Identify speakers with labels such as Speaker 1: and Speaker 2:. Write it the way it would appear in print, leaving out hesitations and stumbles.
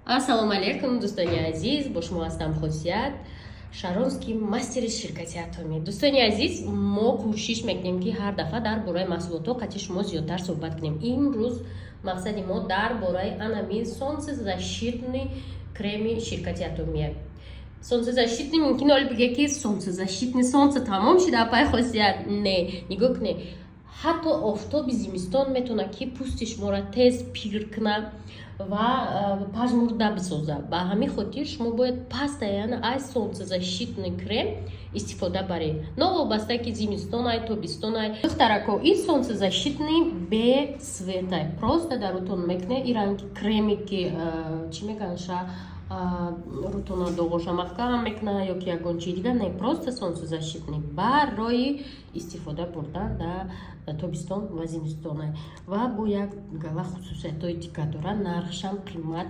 Speaker 1: Ассалому алейкум, дӯстони азиз, бо шумо ҳастам Хосият, Шаронский, мастери ширкати Атоми. Дӯстони азиз, мо кӯшиш мекунем ки ҳар дафъа дар бораи маҳсулотҳо қачи шумо зиёдтар суҳбат кунем. Имрӯз мақсади мо дар бораи анами солнцезащитни креми ширкати Атомия. Солнцезащитни мумкин оли биге ки солнцезащитни солнце тамом шуда, пай Хосият. Не, нигоҳ кунед. ҳатто офтоби зимистон метавонад ки пӯсти шуморо тез пир кунад ва пажмурда бисозад. Ба ҳамин хотир шумо бояд постоянно аз солнцезащитный крем истифода баред. Новобаста ки зимистон ай, тобистон ай. Духтарако, ин солнцезащитный без света. Просто дарутон мекне и ранги креми ки чӣ мегӯянд ша рутона доғоша маҳкам мекна ё ки ягон чиз дигар. Не, просто солнцезащитный барои истифода бурдан дар тобистон ва зимистон ва бо як гала хусусиятҳои дигар дорад. Нархшам қимат